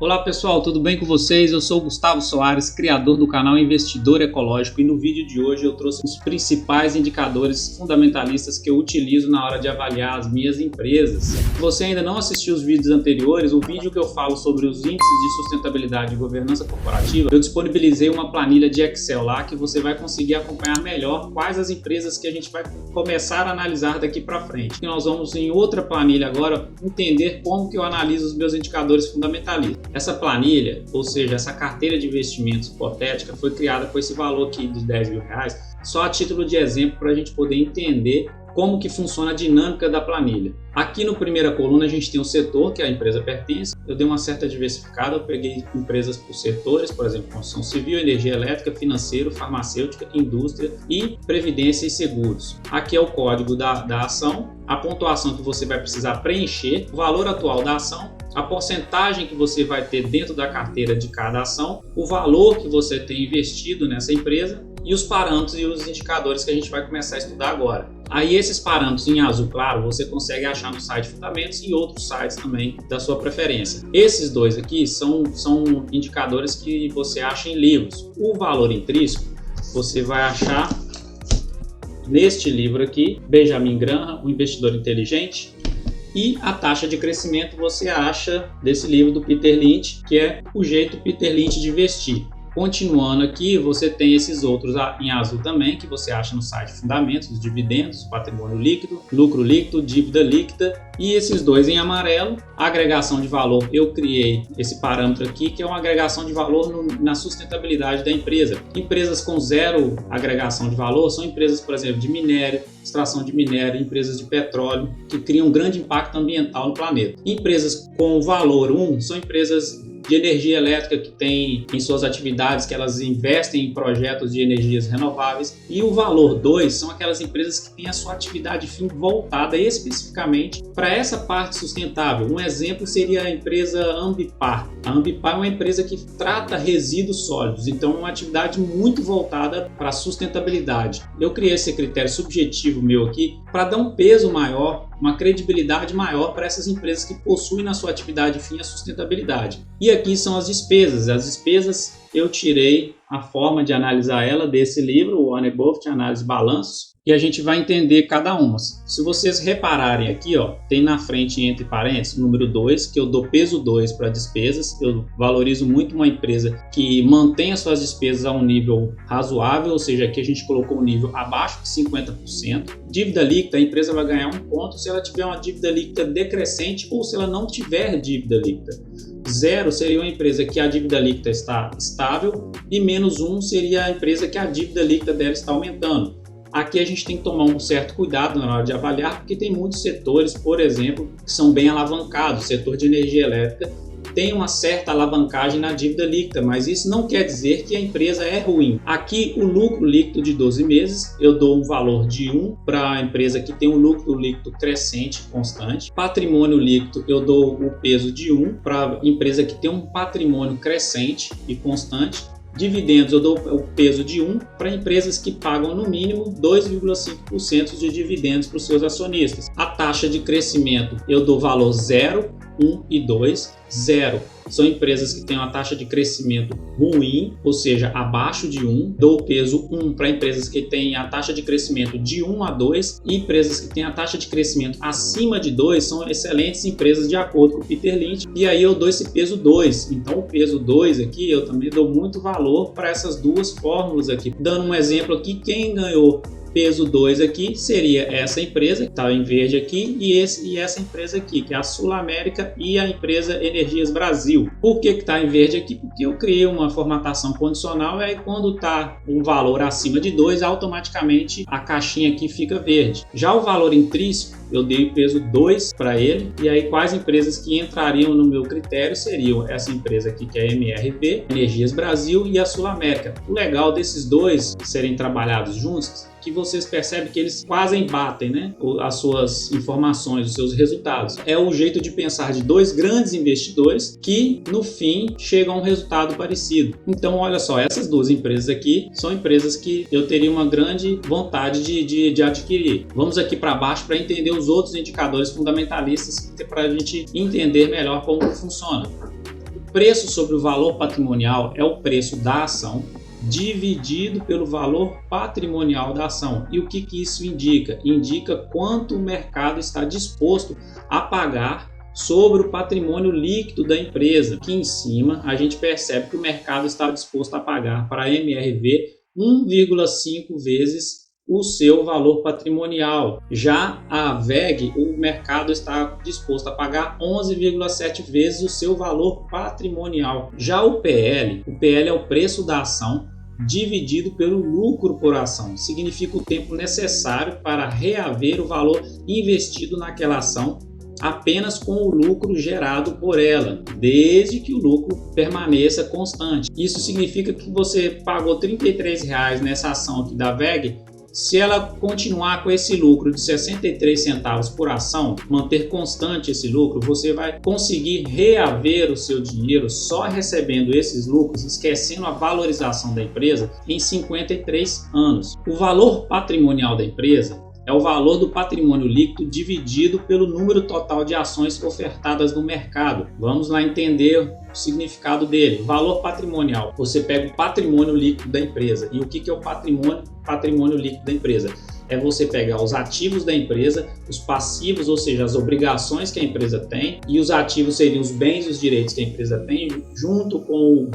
Olá pessoal, tudo bem com vocês? Eu sou o Gustavo Soares, criador do canal Investidor Ecológico, e no vídeo de hoje eu trouxe os principais indicadores fundamentalistas que eu utilizo na hora de avaliar as minhas empresas. Se você ainda não assistiu os vídeos anteriores, o vídeo que eu falo sobre os índices de sustentabilidade e governança corporativa, eu disponibilizei uma planilha de Excel lá que você vai conseguir acompanhar melhor quais as empresas que a gente vai começar a analisar daqui para frente. E nós vamos em outra planilha agora entender como que eu analiso os meus indicadores fundamentalistas. Essa planilha, ou seja, essa carteira de investimentos hipotética, foi criada com esse valor aqui de R$10.000, só a título de exemplo para a gente poder entender como que funciona a dinâmica da planilha. Aqui no primeira coluna a gente tem o setor que a empresa pertence. Eu dei uma certa diversificada, eu peguei empresas por setores, por exemplo, construção civil, energia elétrica, financeiro, farmacêutica, indústria e previdência e seguros. Aqui é o código da ação, a pontuação que você vai precisar preencher, o valor atual da ação, a porcentagem que você vai ter dentro da carteira de cada ação, o valor que você tem investido nessa empresa e os parâmetros e os indicadores que a gente vai começar a estudar agora. Aí esses parâmetros em azul claro você consegue achar no site Fundamentos e outros sites também da sua preferência. Esses dois aqui são indicadores que você acha em livros. O valor intrínseco você vai achar neste livro aqui, Benjamin Graham, O Investidor Inteligente. E a taxa de crescimento você acha desse livro do Peter Lynch, que é O Jeito Peter Lynch de Investir. Continuando aqui, você tem esses outros em azul também, que você acha no site Fundamentos, os dividendos, patrimônio líquido, lucro líquido, dívida líquida, e esses dois em amarelo, a agregação de valor. Eu criei esse parâmetro aqui, que é uma agregação de valor na sustentabilidade da empresa. Empresas com zero agregação de valor são empresas, por exemplo, de minério, extração de minério, empresas de petróleo, que criam um grande impacto ambiental no planeta. Empresas com valor 1 são empresas de energia elétrica que tem em suas atividades que elas investem em projetos de energias renováveis, e o valor 2 são aquelas empresas que têm a sua atividade fim voltada especificamente para essa parte sustentável. Um exemplo seria a empresa Ambipar. A Ambipar é uma empresa que trata resíduos sólidos, então é uma atividade muito voltada para a sustentabilidade. Eu criei esse critério subjetivo meu aqui para dar um peso maior, uma credibilidade maior para essas empresas que possuem na sua atividade fim a sustentabilidade. E aqui são as despesas. As despesas eu tirei a forma de analisar ela desse livro, o Warren Buffett, Análise de Balanços, e a gente vai entender cada uma. Se vocês repararem aqui, ó, tem na frente entre parênteses o número 2, que eu dou peso 2 para despesas. Eu valorizo muito uma empresa que mantém as suas despesas a um nível razoável, ou seja, aqui a gente colocou um nível abaixo de 50%. Dívida líquida, a empresa vai ganhar 1 ponto se ela tiver uma dívida líquida decrescente ou se ela não tiver dívida líquida. 0 seria uma empresa que a dívida líquida está estável e -1 seria a empresa que a dívida líquida dela está aumentando. Aqui a gente tem que tomar um certo cuidado na hora de avaliar, porque tem muitos setores, por exemplo, que são bem alavancados. O setor de energia elétrica tem uma certa alavancagem na dívida líquida, mas isso não quer dizer que a empresa é ruim. Aqui o lucro líquido de 12 meses, eu dou um valor de 1 para a empresa que tem um lucro líquido crescente constante. Patrimônio líquido, eu dou o peso de 1 para a empresa que tem um patrimônio crescente e constante. Dividendos, eu dou o peso de 1 para empresas que pagam no mínimo 2,5% de dividendos para os seus acionistas. A taxa de crescimento, eu dou valor 0, 1 e 2. 0 são empresas que têm uma taxa de crescimento ruim, ou seja, abaixo de 1. Dou o peso 1 para empresas que têm a taxa de crescimento de 1 a 2, e empresas que têm a taxa de crescimento acima de 2 são excelentes empresas de acordo com o Peter Lynch, e aí eu dou esse peso 2. Então o peso 2 aqui eu também dou muito valor para essas duas fórmulas aqui. Dando um exemplo aqui, quem ganhou peso 2 aqui seria essa empresa que está em verde aqui e essa empresa aqui, que é a Sul América, e a empresa Energias Brasil. Por que está em verde aqui? Porque eu criei uma formatação condicional, e aí quando está um valor acima de 2, automaticamente a caixinha aqui fica verde. Já o valor intrínseco, eu dei o peso 2 para ele, e aí quais empresas que entrariam no meu critério seriam essa empresa aqui, que é a MRV, Energias Brasil, e a Sul América. O legal desses dois serem trabalhados juntos, que vocês percebem que eles quase embatem, né, as suas informações, os seus resultados. É o jeito de pensar de dois grandes investidores que, no fim, chegam a um resultado parecido. Então, olha só, essas duas empresas aqui são empresas que eu teria uma grande vontade de adquirir. Vamos aqui para baixo para entender os outros indicadores fundamentalistas, para a gente entender melhor como funciona. Preço sobre o valor patrimonial é o preço da ação dividido pelo valor patrimonial da ação. E o que isso indica? Indica quanto o mercado está disposto a pagar sobre o patrimônio líquido da empresa. Aqui em cima a gente percebe que o mercado está disposto a pagar para a MRV 1,5 vezes o seu valor patrimonial. Já a VEG, o mercado está disposto a pagar 11,7 vezes o seu valor patrimonial. Já o PL é o preço da ação dividido pelo lucro por ação. Significa o tempo necessário para reaver o valor investido naquela ação apenas com o lucro gerado por ela, desde que o lucro permaneça constante. Isso significa que você pagou R$ 33 nessa ação aqui da VEG. Se ela continuar com esse lucro de 63 centavos por ação, manter constante esse lucro, você vai conseguir reaver o seu dinheiro só recebendo esses lucros, esquecendo a valorização da empresa, em 53 anos. O valor patrimonial da empresa é o valor do patrimônio líquido dividido pelo número total de ações ofertadas no mercado. Vamos lá entender o significado dele. Valor patrimonial. Você pega o patrimônio líquido da empresa. E o que é o patrimônio líquido da empresa? É você pegar os ativos da empresa, os passivos, ou seja, as obrigações que a empresa tem, e os ativos seriam os bens e os direitos que a empresa tem, junto com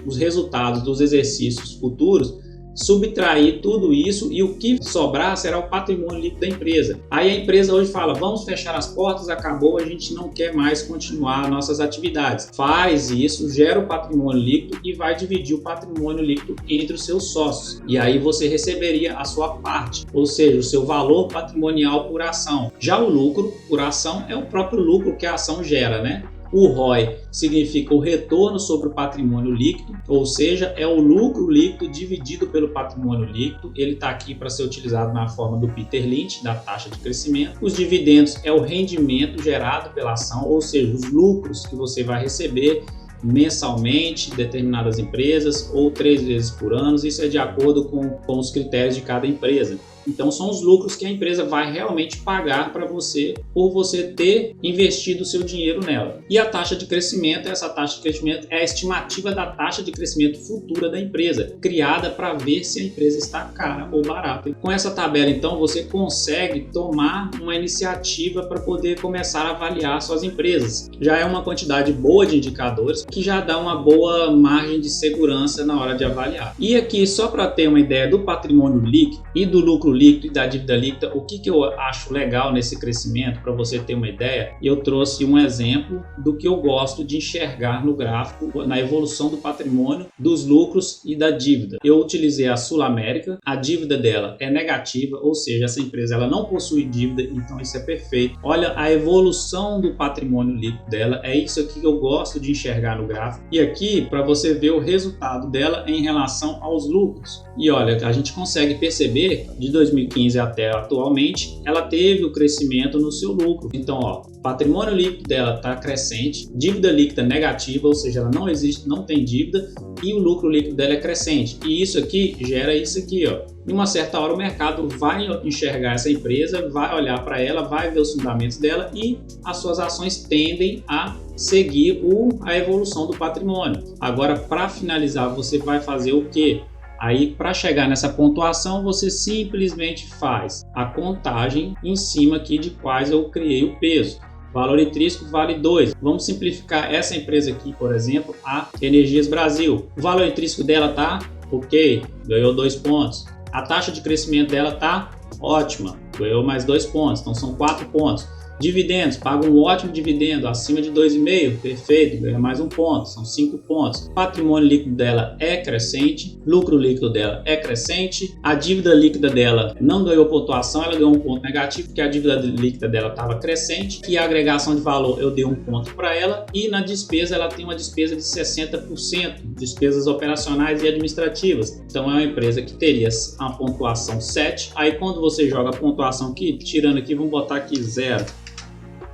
os resultados dos exercícios futuros, subtrair tudo isso e o que sobrar será o patrimônio líquido da empresa. Aí a empresa hoje fala, vamos fechar as portas, acabou, a gente não quer mais continuar nossas atividades. Faz isso, gera o patrimônio líquido e vai dividir o patrimônio líquido entre os seus sócios. E aí você receberia a sua parte, ou seja, o seu valor patrimonial por ação. Já o lucro por ação é o próprio lucro que a ação gera, né? O ROI significa o retorno sobre o patrimônio líquido, ou seja, é o lucro líquido dividido pelo patrimônio líquido. Ele está aqui para ser utilizado na forma do Peter Lynch, da taxa de crescimento. Os dividendos é o rendimento gerado pela ação, ou seja, os lucros que você vai receber mensalmente, determinadas empresas, ou 3 vezes por ano. Isso é de acordo com os critérios de cada empresa. Então são os lucros que a empresa vai realmente pagar para você por você ter investido o seu dinheiro nela. E a taxa de crescimento, essa taxa de crescimento é a estimativa da taxa de crescimento futura da empresa, criada para ver se a empresa está cara ou barata. Com essa tabela, então, você consegue tomar uma iniciativa para poder começar a avaliar suas empresas. Já é uma quantidade boa de indicadores que já dá uma boa margem de segurança na hora de avaliar. E aqui, só para ter uma ideia do patrimônio líquido e do lucro líquido e da dívida líquida, o que eu acho legal nesse crescimento, para você ter uma ideia, eu trouxe um exemplo do que eu gosto de enxergar no gráfico, na evolução do patrimônio, dos lucros e da dívida. Eu utilizei a Sul América, a dívida dela é negativa, ou seja, essa empresa ela não possui dívida, então isso é perfeito. Olha a evolução do patrimônio líquido dela, é isso aqui que eu gosto de enxergar no gráfico. E aqui, para você ver o resultado dela em relação aos lucros. E olha, a gente consegue perceber de 2015 até atualmente, ela teve o crescimento no seu lucro. Então, ó, patrimônio líquido dela está crescente, dívida líquida negativa, ou seja, ela não existe, não tem dívida, e o lucro líquido dela é crescente. E isso aqui gera isso aqui, ó. Em uma certa hora o mercado vai enxergar essa empresa, vai olhar para ela, vai ver os fundamentos dela e as suas ações tendem a seguir a evolução do patrimônio. Agora, para finalizar, você vai fazer o quê? Aí, para chegar nessa pontuação, você simplesmente faz a contagem em cima aqui de quais eu criei o peso. Valor intrínseco vale 2. Vamos simplificar essa empresa aqui, por exemplo, a Energias Brasil. O valor intrínseco dela tá ok, ganhou 2 pontos. A taxa de crescimento dela tá ótima, ganhou mais 2 pontos, então são 4 pontos. Dividendos, paga um ótimo dividendo, acima de 2,5, perfeito, ganha mais 1 ponto, são 5 pontos. Patrimônio líquido dela é crescente, lucro líquido dela é crescente, a dívida líquida dela não ganhou pontuação, ela ganhou um ponto negativo, porque a dívida líquida dela estava crescente, e a agregação de valor eu dei 1 ponto para ela, e na despesa ela tem uma despesa de 60%, despesas operacionais e administrativas. Então é uma empresa que teria uma pontuação 7, aí quando você joga a pontuação aqui, tirando aqui, vamos botar aqui 0.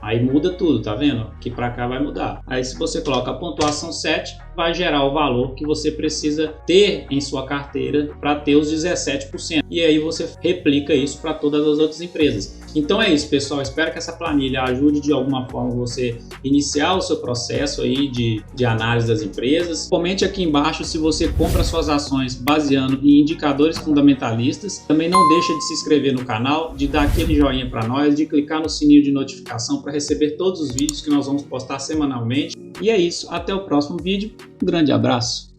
Aí muda tudo, tá vendo? Aqui para cá vai mudar. Aí se você coloca a pontuação 7, vai gerar o valor que você precisa ter em sua carteira para ter os 17%. E aí você replica isso para todas as outras empresas. Então é isso, pessoal. Espero que essa planilha ajude de alguma forma você iniciar o seu processo aí de análise das empresas. Comente aqui embaixo se você compra suas ações baseando em indicadores fundamentalistas. Também não deixa de se inscrever no canal, de dar aquele joinha para nós, de clicar no sininho de notificação para receber todos os vídeos que nós vamos postar semanalmente. E é isso, até o próximo vídeo. Um grande abraço.